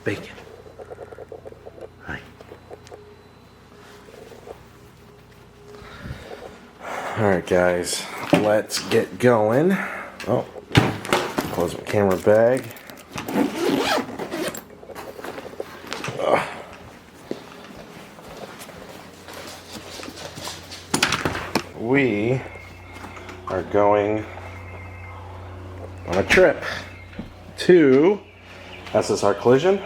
Bacon. Hi. Alright guys, let's get going. Oh, close my camera bag. We are going on a trip to Ssr Collision.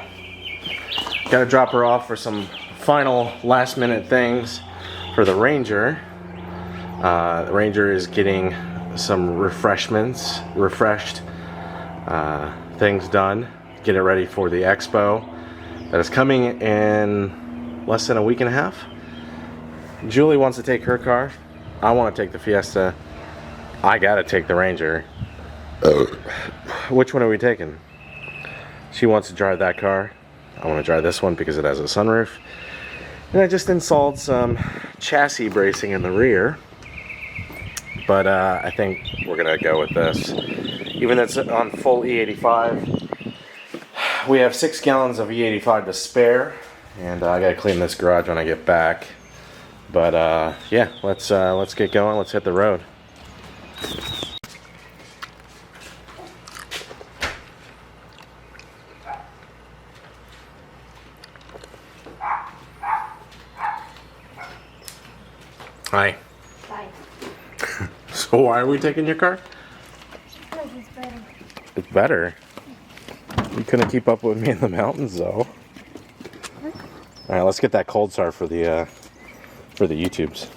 Gotta drop her off for some final last minute things for the Ranger. The Ranger is getting some refreshed things done. Get it ready for the Expo that is coming in less than a week and a half. Julie wants to take her car. I want to take the Fiesta. I gotta take the Ranger. Which one are we taking? She wants to drive that car. I want to drive this one because it has a sunroof. And I just installed some chassis bracing in the rear. But I think we're gonna go with this. Even though it's on full E85, we have 6 gallons of E85 to spare. And I gotta clean this garage when I get back. But yeah, let's get going. Let's hit the road. Hi. Bye. So why are we taking your car? Because it's better. It's better. You couldn't keep up with me in the mountains though. All right, let's get that cold start for the YouTubes.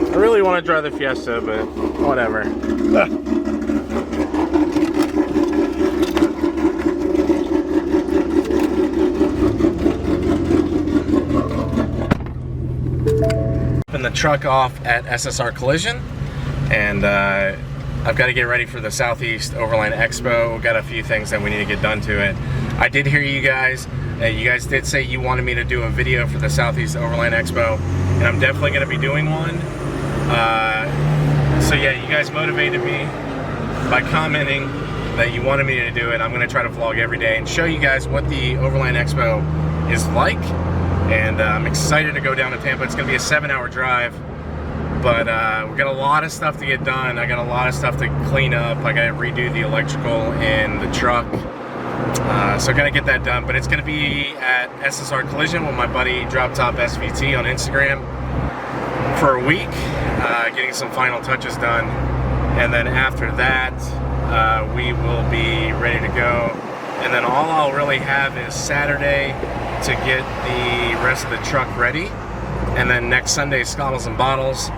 I really want to drive the Fiesta, but whatever. Open the truck off at Ssr Collision, and I've got to get ready for the Southeast Overland Expo. We've got a few things that we need to get done to it. I did hear you guys. You guys did say you wanted me to do a video for the Southeast Overland Expo, and I'm definitely going to be doing one. So yeah, you guys motivated me by commenting that you wanted me to do it. I'm going to try to vlog every day and show you guys what the Overland Expo is like. And I'm excited to go down to Tampa. It's going to be a 7-hour drive, but we've got a lot of stuff to get done. I got a lot of stuff to clean up. I got to redo the electrical in the truck. So I gotta get that done, but it's gonna be at Ssr Collision with my buddy Drop Top SVT on Instagram for a week, getting some final touches done, and then after that we will be ready to go. And then all I'll really have is Saturday to get the rest of the truck ready, and then next Sunday Scottles and Bottles,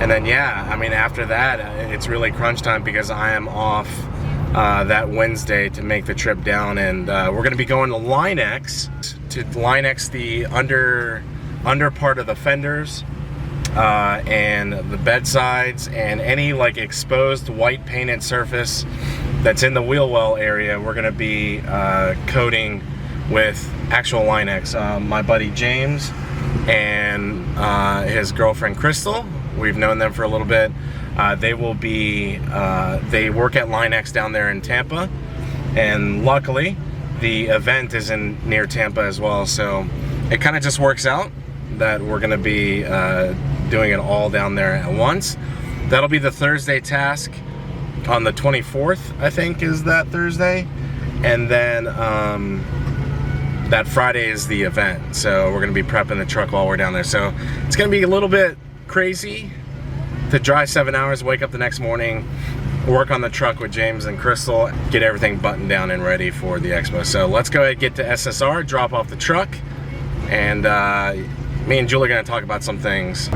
and then yeah, I mean after that it's really crunch time because I am off that Wednesday to make the trip down, and we're going to be going to Line-X to Line-X the under part of the fenders and the bed sides and any like exposed white painted surface that's in the wheel well area. We're going to be coating with actual Line-X. My buddy James and his girlfriend Crystal, we've known them for a little bit. They will be, they work at Line-X down there in Tampa, and luckily the event is near Tampa as well, so it kind of just works out that we're going to be doing it all down there at once. That'll be the Thursday task on the 24th, I think is that Thursday, and then that Friday is the event, so we're gonna be prepping the truck while we're down there. So it's gonna be a little bit crazy to drive 7 hours, wake up the next morning, work on the truck with James and Crystal, get everything buttoned down and ready for the expo. So let's go ahead and get to SSR, drop off the truck, and me and Julie are gonna talk about some things.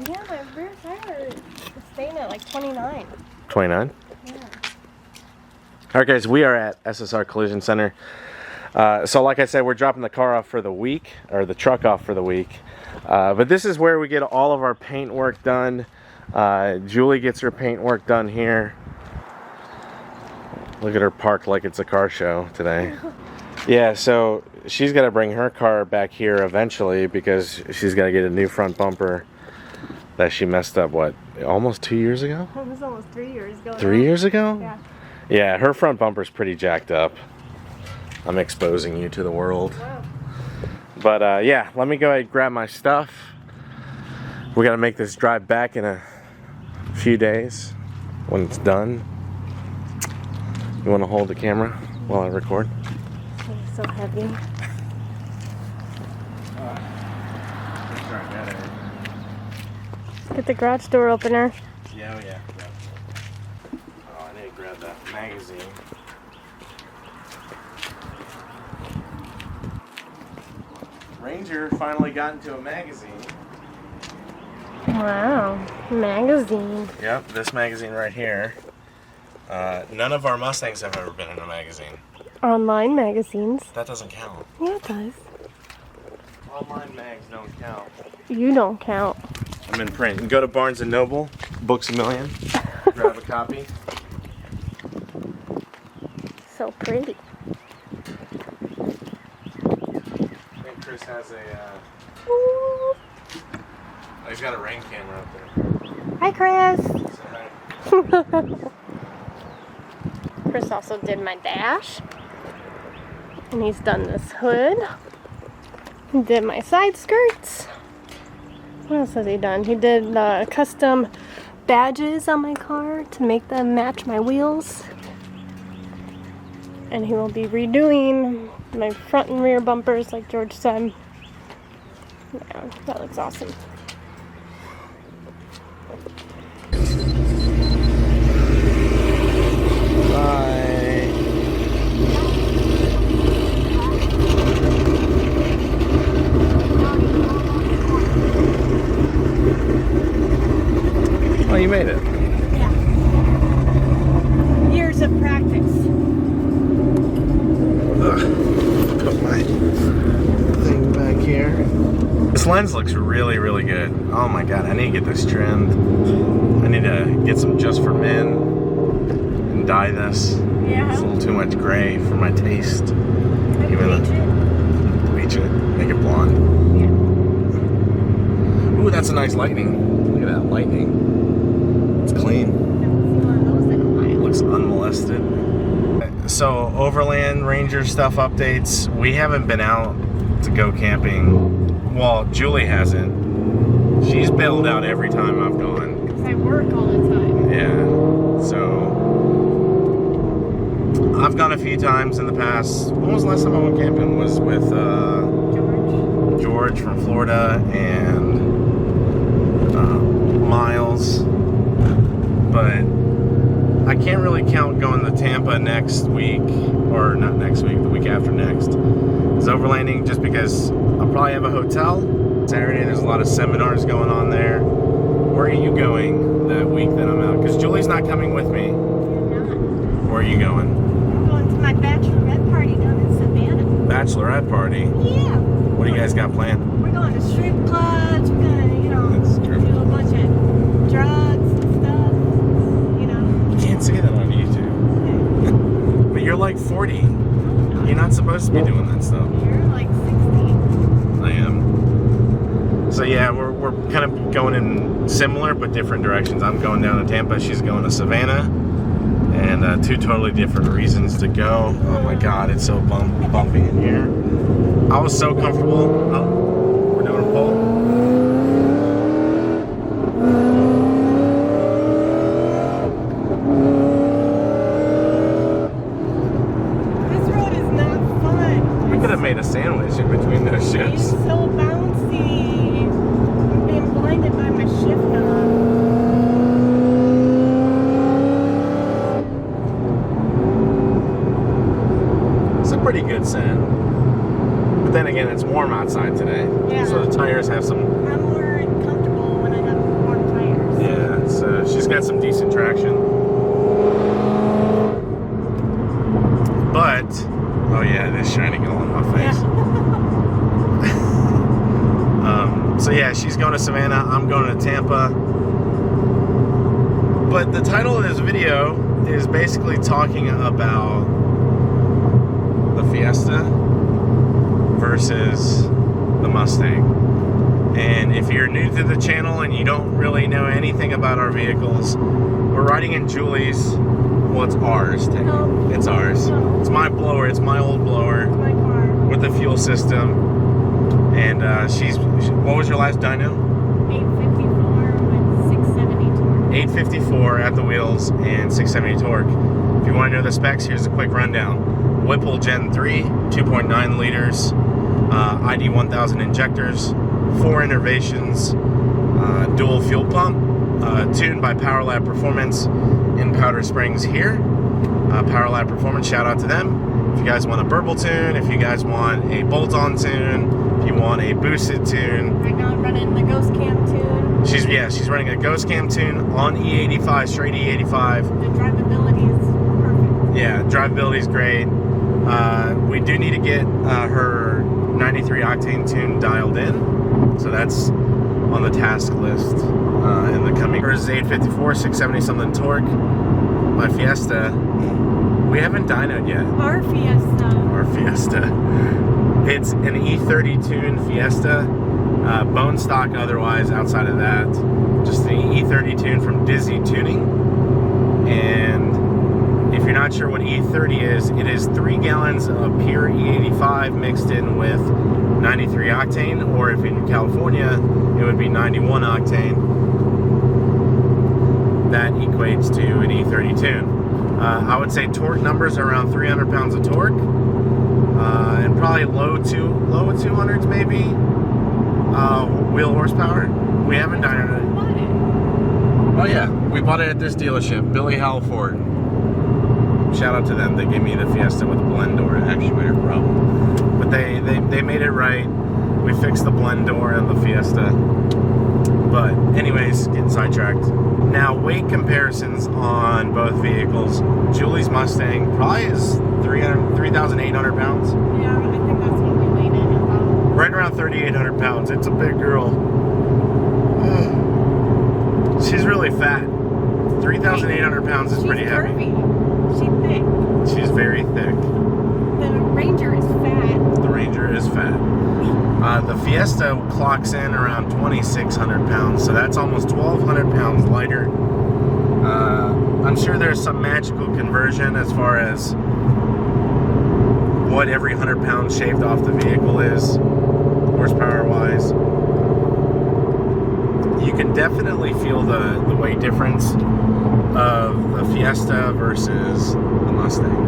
Yeah, my rear tire is staying at like 29. 29? Yeah. Alright guys, we are at Ssr Collision Center. So like I said, we're dropping the car off for the week, or the truck off for the week. But this is where we get all of our paint work done. Julie gets her paint work done here. Look at her parked like it's a car show today. Yeah, so she's got to bring her car back here eventually because she's got to get a new front bumper that she messed up, what, almost 2 years ago? It was almost 3 years ago. 3 years ago? Yeah. Yeah, her front bumper's pretty jacked up. I'm exposing you to the world. Wow. But yeah, let me go ahead and grab my stuff. We got to make this drive back in a few days when it's done. You want to hold the camera while I record? It's so heavy. Get the garage door opener. Yeah, oh yeah. Oh, I need to grab that magazine. Ranger finally got into a magazine. Wow, magazine. Yep, this magazine right here. None of our Mustangs have ever been in a magazine. Online magazines. That doesn't count. Yeah, it does. Online mags don't count. You don't count. I'm in print. You can go to Barnes & Noble, Books A Million, grab a copy. So pretty. I think Chris has a, Ooh. oh, he's got a rain camera up there. Hi, Chris. Say hi. Chris also did my dash. And he's done this hood. He did my side skirts. What else has he done? He did custom badges on my car to make them match my wheels. And he will be redoing my front and rear bumpers like George said. Yeah, that looks awesome. Bye. Oh, you made it. Yeah. Years of practice. Put my thing back here. This lens looks really, really good. Oh my god, I need to get this trimmed. I need to get some just for men and dye this. Yeah. It's a little too much gray for my taste. Bleach it, make it blonde. Yeah. Ooh, that's a nice lightning. Look at that lightning. It's clean. It looks unmolested. So, Overland Ranger stuff updates. We haven't been out to go camping. Well, Julie hasn't. She's bailed out every time I've gone. Because I work all the time. Yeah. So, I've gone a few times in the past. When was the last time I went camping? Was with George from Florida and Miles. But I can't really count going to Tampa next week, or not next week, the week after next. It's overlanding just because I'll probably have a hotel. Saturday, there's a lot of seminars going on there. Where are you going that week that I'm out? Because Julie's not coming with me. You're not. Where are you going? I'm going to my bachelorette party down in Savannah. Bachelorette party? Yeah. What do you guys got planned? We're going to strip clubs. We're going to, That's true. do a bunch of drugs and stuff. You can't say that on YouTube. But you're like 40. You're not supposed to be doing that stuff. You're like 60. I am. So yeah, we're kind of going in similar but different directions. I'm going down to Tampa. She's going to Savannah. And two totally different reasons to go. Oh my God, it's so bumpy in here. I was so comfortable. Oh, we're doing a pull. This road is not fun. We could have made a sandwich in between those It's shifts. so bouncy. I'm being blinded by my shift knob. Pretty good sand. But then again, it's warm outside today. Yeah. So the tires have some... I'm more comfortable when I have warm tires. Yeah, so she's got some decent traction. But... Oh yeah, it is shining all in my face. Yeah. So yeah, she's going to Savannah. I'm going to Tampa. But the title of this video is basically talking about the Fiesta versus the Mustang. And if you're new to the channel and you don't really know anything about our vehicles, we're riding in Julie's, well, it's ours technically. It's ours. No. It's my blower, it's my old blower My car. with the fuel system. And what was your last dyno? 854 with 670 torque. 854 at the wheels and 670 torque. If you want to know the specs, here's a quick rundown. Whipple Gen 3, 2.9 liters, ID 1000 injectors, 4 innovations, dual fuel pump, tuned by PowerLab Performance in Powder Springs here. PowerLab Performance, shout out to them. If you guys want a burble tune, if you guys want a bolt-on tune, if you want a boosted tune. Right now I'm running the Ghost Cam tune. She's running a Ghost Cam tune on E85, straight E85. The drivability is perfect. Yeah, drivability is great. We do need to get her 93 octane tune dialed in, so that's on the task list in the coming. Hers is 854, 670 something torque. My Fiesta, we haven't dynoed yet. Our Fiesta. Our Fiesta. It's an E30 tune Fiesta, bone stock otherwise outside of that. Just the E30 tune from Dizzy Tuning. And if you're not sure what E30 is, it is 3 gallons of pure E85 mixed in with 93 octane, or if in California, it would be 91 octane. That equates to an E30 tune. I would say torque numbers are around 300 pounds of torque, and probably low 200s maybe. Wheel horsepower. We haven't dynoed it. Oh yeah, we bought it at this dealership, Billy Halford. Shout out to them. They gave me the Fiesta with a blend door actuator problem, but they made it right. We fixed the blend door and the Fiesta. But anyways, getting sidetracked. Now, weight comparisons on both vehicles. Julie's Mustang probably is 3,800 pounds. Yeah, I think that's what we weighed in about. Right around 3,800 pounds. It's a big girl. She's really fat. 3,800 pounds is pretty heavy. Curvy. She's thick. She's very thick. The Ranger is fat. The Ranger is fat. The Fiesta clocks in around 2,600 pounds, so that's almost 1,200 pounds lighter. I'm sure there's some magical conversion as far as what every 100 pounds shaved off the vehicle is, horsepower-wise. You can definitely feel the weight difference of the Fiesta versus the Mustang.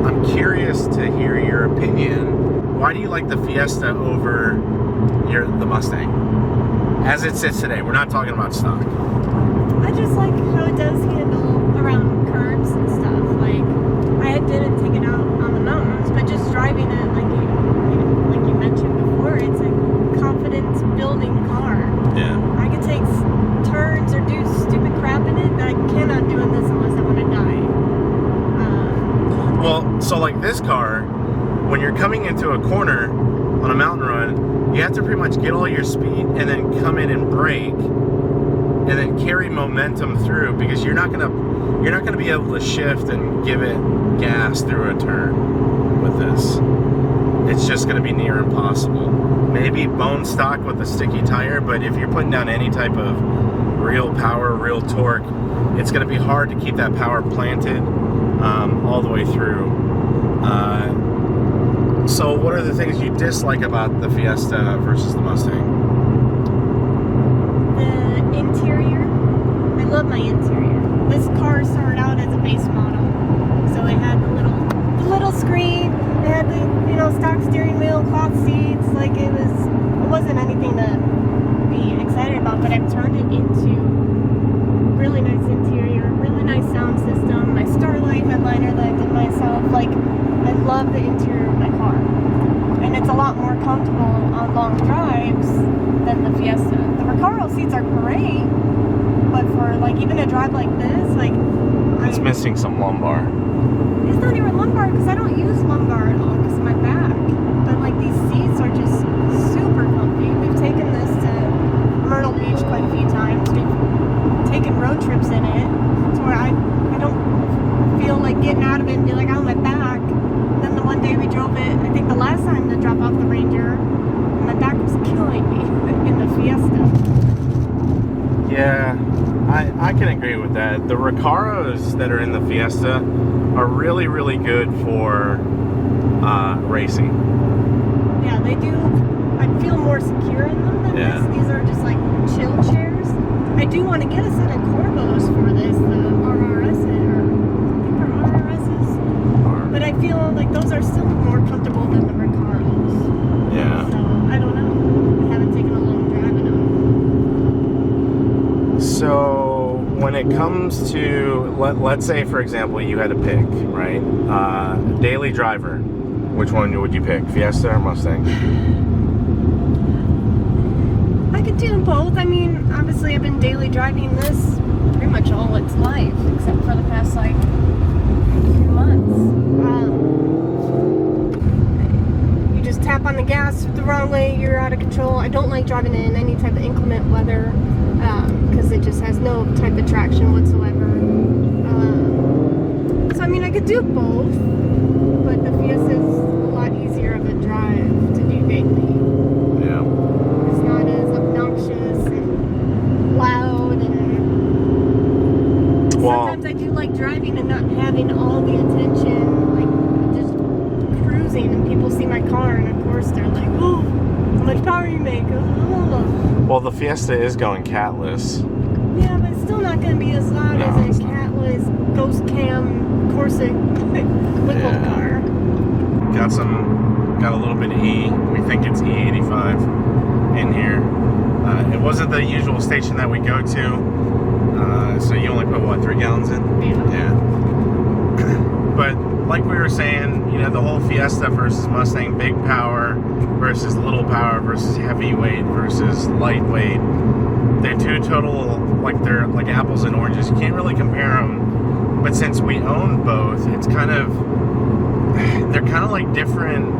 I'm curious to hear your opinion. Why do you like the Fiesta over the Mustang? as it sits today. We're not talking about stock. I just like how it does handle around curves and stuff. Like, I didn't take it out on the mountains, but just driving it, like you mentioned before, it's a confidence building car. Yeah. I could take turns or do stupid crap in it that I cannot do in this unless I want to die. Well, so like this car, when you're coming into a corner on a mountain run, you have to pretty much get all your speed and then come in and brake and then carry momentum through, because you're not gonna be able to shift and give it gas through a turn with this. It's just gonna be near impossible. Maybe bone stock with a sticky tire, but if you're putting down any type of real power, real torque, it's gonna be hard to keep that power planted all the way through. So what are the things you dislike about the Fiesta versus the Mustang? The interior. I love my interior. This car started out as a base model, so it had the little screen. It had the stock steering wheel, cloth seats. Like it wasn't anything to be excited about. But I've turned it into really nice interior, really nice sound system. My Starlight headliner that I did myself. Like, I love the interior of my car. And it's a lot more comfortable on long drives than the Fiesta. The Recaro seats are great, but for like even a drive like this, like It's missing some lumbar. it's not even lumbar because I don't use lumbar at all because of my back. But like these seats are just super comfy. We've taken this to Myrtle Beach quite a few times. We've taken road trips in it to where I don't feel like getting out of it and be like, oh, my back. Then the one day we drove it, I think the last time to drop off the Ranger, my back was killing me in the Fiesta. Yeah, I can agree with that. The Recaros that are in the Fiesta are really, really good for racing. Yeah, they do. I feel more secure in them than Yeah. this. These are just like chill chairs. I do want to get a set of Corvos for this, the RRS, or I think they're RRSs. But I feel like those are still more comfortable than the Recaros. Yeah. So, I don't know. I haven't taken a long drive in them. So when it comes to, let's say for example you had to pick, right? Daily driver, which one would you pick? Fiesta or Mustang? I could do both. I mean, obviously I've been daily driving this pretty much all its life, except for the past like few months. You just tap on the gas the wrong way, you're out of control. I don't like driving in any type of inclement weather because it just has no type of traction whatsoever. So I mean, I could do both, but the Fiesta is a lot easier of a drive to do daily. Yeah. It's not as obnoxious and loud, and sometimes I do like driving and not having all the attention, like just cruising, and people see my car and of course they're like, oh, how much power you make. Oh. Well, the Fiesta is going catless. Yeah, but it's still not going to be as loud No, as it's a not. catless ghost cam Corsic Whipple car. Got a little bit of E. We think it's E85 in here. It wasn't the usual station that we go to, so you only put what, 3 gallons in? Yeah. But like we were saying, the whole Fiesta versus Mustang, big power versus little power versus heavyweight versus lightweight. They're two total, they're like apples and oranges. You can't really compare them. But since we own both, it's they're kind of like different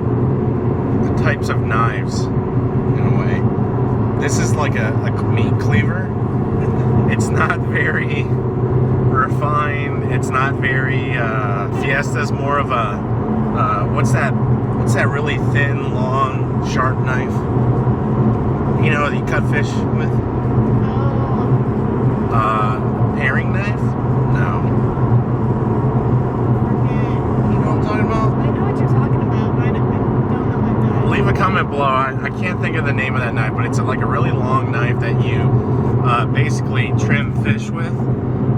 types of knives in a way. This is like a meat cleaver. It's not very refined. It's not very Fiesta's more of a what's that really thin, long, sharp knife? That you cut fish with? Herring knife? No. You know what I'm talking about? I know what you're talking about, but I don't know what that is. Leave a comment below. I can't think of the name of that knife, but it's like a really long knife that you basically trim fish with.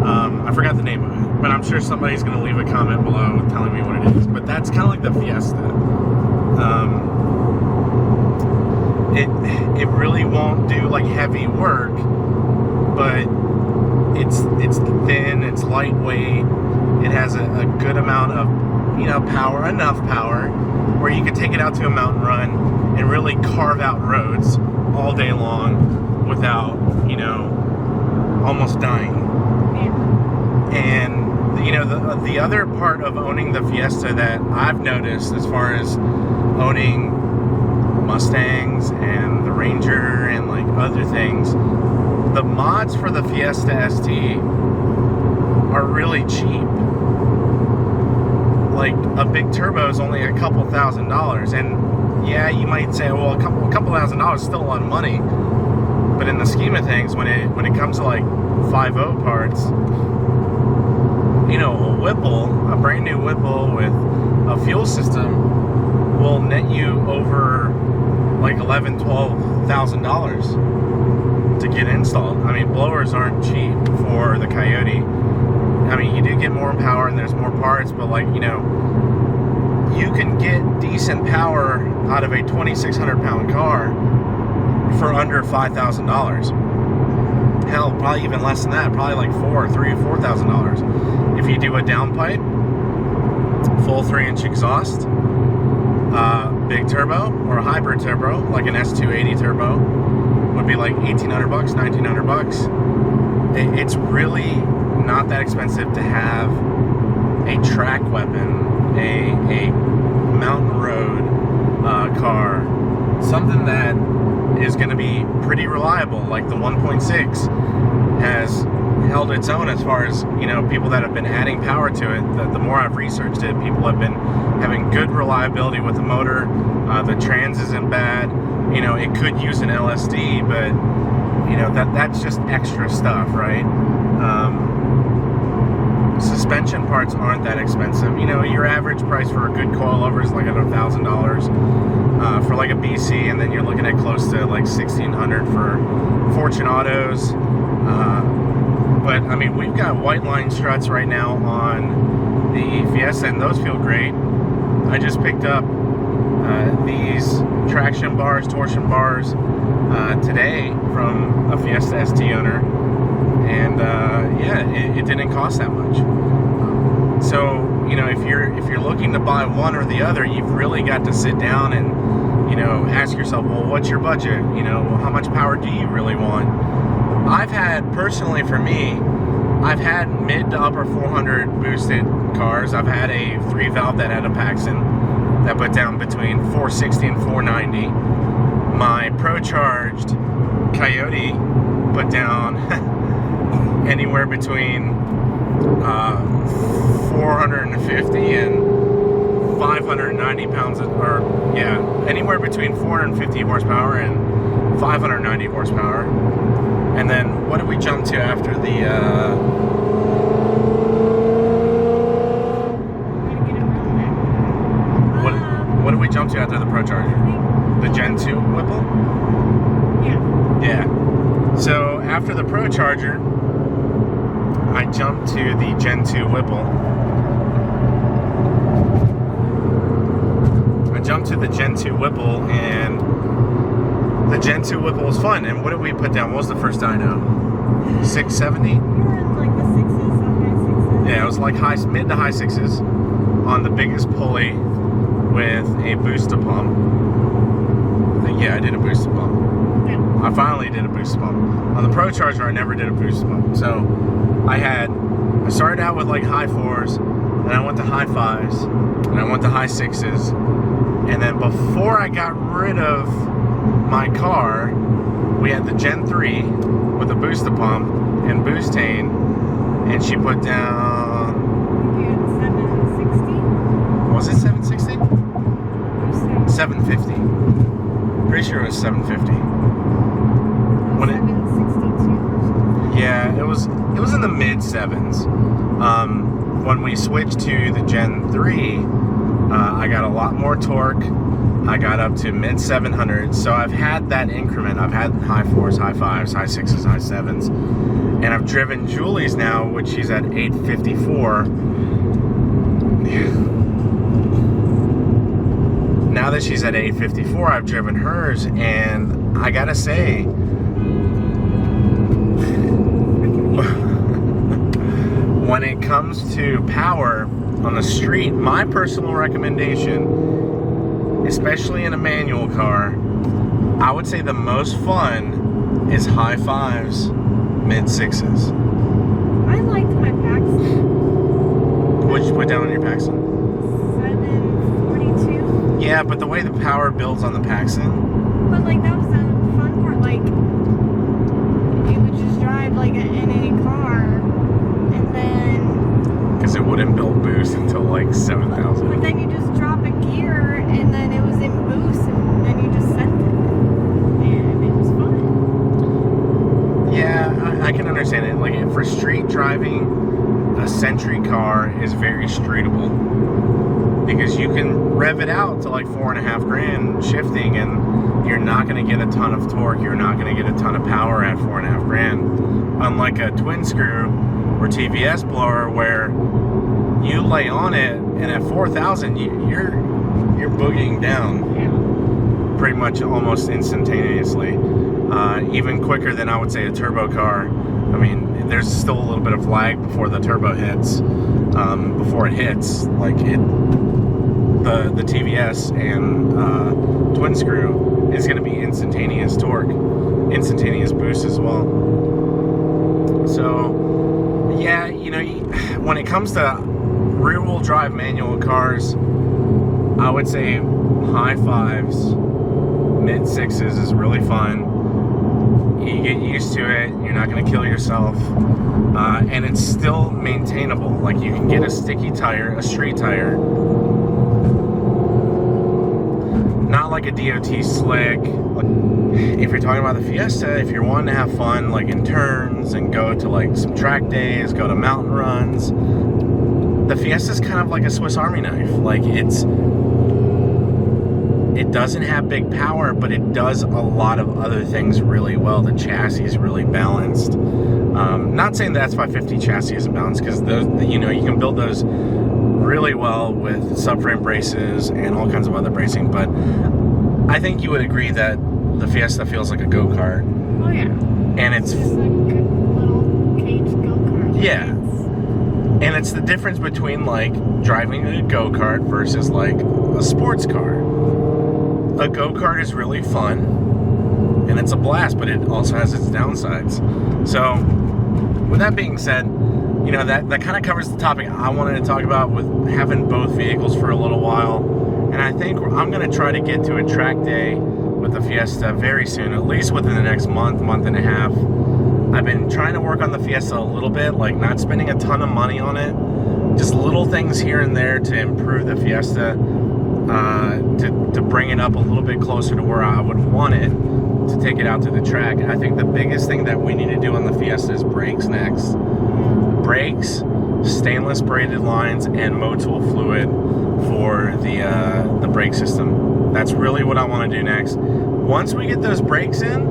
I forgot the name of it, but I'm sure somebody's going to leave a comment below telling me what it is. But that's kind of like the Fiesta. it really won't do like heavy work, but it's thin, it's lightweight, it has a good amount of, you know, power, enough power where you can take it out to a mountain run and really carve out roads all day long without, you know, almost dying. Yeah. And you know, the other part of owning the Fiesta that I've noticed, as far as owning Mustangs and the Ranger and like other things, the mods for the Fiesta ST are really cheap. Like a big turbo is only a couple $1,000s, and yeah, you might say, well, a couple $1,000s is still a lot of money, but in the scheme of things, when it comes to like 5.0 parts, you know, a Whipple, a brand new Whipple with a fuel system will net you over like $11,000-$12,000 to get installed. I mean, blowers aren't cheap for the Coyote. I mean, you do get more power and there's more parts, but like, you know, you can get decent power out of a 2,600 pound car for under $5,000. Hell, probably even less than that, probably like $3,000 or $4,000. If you do a downpipe, full 3-inch exhaust, big turbo or a hybrid turbo, like an S280 turbo, would be like $1,800, $1,900. It's really not that expensive to have a track weapon, a mountain road car, something that is going to be pretty reliable. Like the 1.6 has held its own as far as, you know, people that have been adding power to it. The more I've researched it, people have been having good reliability with the motor. The trans isn't bad. You know, it could use an LSD, but you know, that's just extra stuff, right? Suspension parts aren't that expensive. You know, your average price for a good coilover is like $1,000 for like a BC, and then you're looking at close to like $1,600 for Fortune Autos. But I mean, we've got white line struts right now on the Fiesta, and those feel great. I just picked up these traction bars, torsion bars today from a Fiesta ST owner, and yeah, it didn't cost that much. So you know, if you're looking to buy one or the other, you've really got to sit down and, you know, ask yourself, well, what's your budget? You know, how much power do you really want? I've had, personally for me, I've had mid to upper 400 boosted cars. I've had a 3-valve that had a Paxton that put down between 460 and 490. My Pro-charged Coyote put down anywhere between 450 and 590 pounds or yeah, anywhere between 450 horsepower and 590 horsepower. And then what did we jump to after the what did we jump to after the Pro-charger? The Gen 2 Whipple? Yeah. So after the Pro-charger, I jumped to the Gen 2 Whipple. And the Gen 2 Whipple was fun. And what did we put down? What was the first dyno? 670? You were in like the 6s, high 6s. Yeah, it was like mid to high 6s on the biggest pulley with a booster pump. Yeah, I did a booster pump. Yeah. I finally did a booster pump. On the Pro-charger, I never did a booster pump. So I started out with like high 4s, and I went to high 5s, and I went to high 6s. And then before I got rid of my car, we had the Gen 3 with a booster pump and boostane, and she put down... You had 760? Was it 760? 750. Pretty sure it was 750. When 762. Yeah, it was in the mid 7s. When we switched to the Gen 3, I got a lot more torque. I got up to mid 700s. So I've had that increment. I've had high 4s, high 5s, high 6s, high 7s. And I've driven Julie's now, which she's at 854. now that she's at 854, I've driven hers, and I gotta say, when it comes to power on the street, my personal recommendation, especially in a manual car, I would say the most fun is high fives, mid sixes. I liked my Paxton. What'd you put down on your Paxton? 742. Yeah, but the way the power builds on the Paxton. But like that was the fun part. Like you would just drive like in any car, and then. Because it wouldn't build boost until like 7,000. But then you just drop a gear, and then it was in boost, and then you just sent it, and it was fun. Yeah, I can understand it. Like for street driving, a Sentry car is very streetable because you can rev it out to like 4.5 grand shifting, and you're not going to get a ton of torque. You're not going to get a ton of power at 4.5 grand. Unlike a twin screw or TVS blower, where you lay on it, and at 4,000, you're boogieing down pretty much almost instantaneously. Even quicker than I would say a turbo car. I mean, there's still a little bit of lag before the turbo hits. Before it hits, like the TVS and twin screw is going to be instantaneous torque, instantaneous boost as well. So, yeah, you know, when it comes to rear-wheel drive manual cars, I would say high fives, mid sixes is really fun. You get used to it, you're not going to kill yourself, and it's still maintainable. Like you can get a sticky tire, a street tire, not like a DOT slick. If you're talking about the Fiesta, if you're wanting to have fun like in turns and go to like some track days, go to mountain runs, the Fiesta's kind of like a Swiss Army knife. Like it doesn't have big power, but it does a lot of other things really well. The chassis is really balanced. Not saying the S550 chassis isn't balanced, because those, you know, you can build those really well with subframe braces and all kinds of other bracing. But I think you would agree that the Fiesta feels like a go-kart. Oh yeah. And it's just like a little cage go-kart. Yeah. And it's the difference between like driving a go-kart versus like a sports car. A go-kart is really fun and it's a blast, but it also has its downsides. So with that being said, you know, that kind of covers the topic I wanted to talk about with having both vehicles for a little while. And I think I'm going to try to get to a track day with the Fiesta very soon, at least within the next month and a half. I've been trying to work on the Fiesta a little bit, like not spending a ton of money on it, just little things here and there to improve the Fiesta, to bring it up a little bit closer to where I would want it to take it out to the track. I think the biggest thing that we need to do on the Fiesta is brakes next. Brakes, stainless braided lines, and Motul fluid for the brake system. That's really what I want to do next. Once we get those brakes in,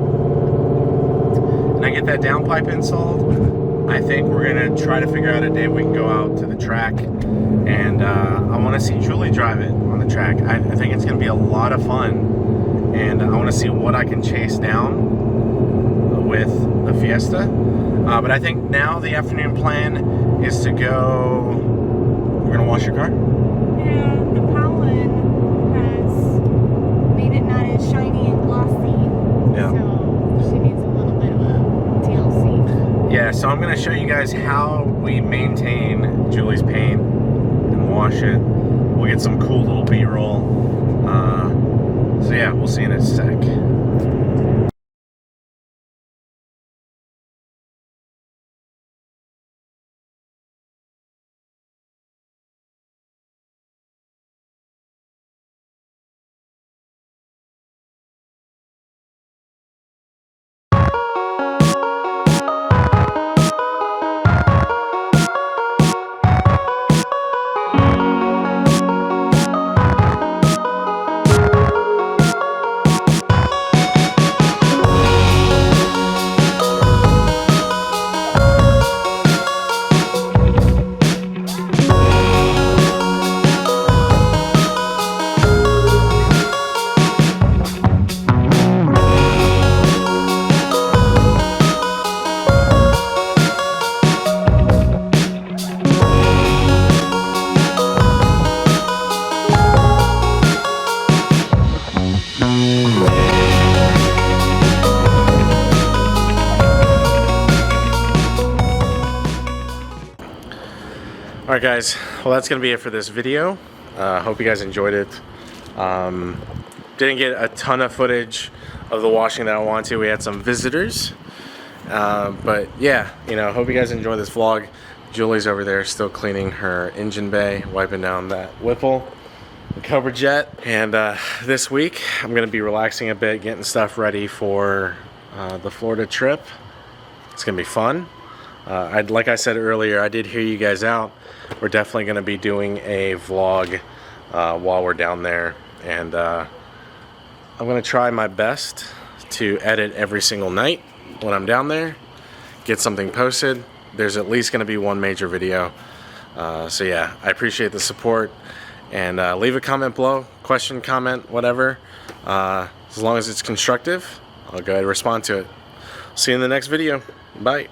and I get that downpipe installed, I think we're going to try to figure out a day we can go out to the track, and I want to see Julie drive it on the track. I think it's going to be a lot of fun, and I want to see what I can chase down with the Fiesta. But I think now the afternoon plan is to go... We're going to wash your car? Yeah, the pollen has made it not as shiny and glossy. Yeah. So she needs a little bit of a TLC. Yeah, so I'm going to show you guys how we maintain Julie's paint and wash it. We'll get some cool little B-roll. So yeah, we'll see you in a sec. Alright guys, well that's going to be it for this video. Hope you guys enjoyed it. Didn't get a ton of footage of the washing that I wanted to. We had some visitors. But yeah, you know, hope you guys enjoy this vlog. Julie's over there still cleaning her engine bay, wiping down that Whipple, the Cobra Jet. And this week, I'm going to be relaxing a bit, getting stuff ready for the Florida trip. It's going to be fun. Like I said earlier, I did hear you guys out. We're definitely going to be doing a vlog while we're down there. And I'm going to try my best to edit every single night when I'm down there, get something posted. There's at least going to be one major video. So yeah, I appreciate the support. And leave a comment below, question, comment, whatever. As long as it's constructive, I'll go ahead and respond to it. See you in the next video. Bye.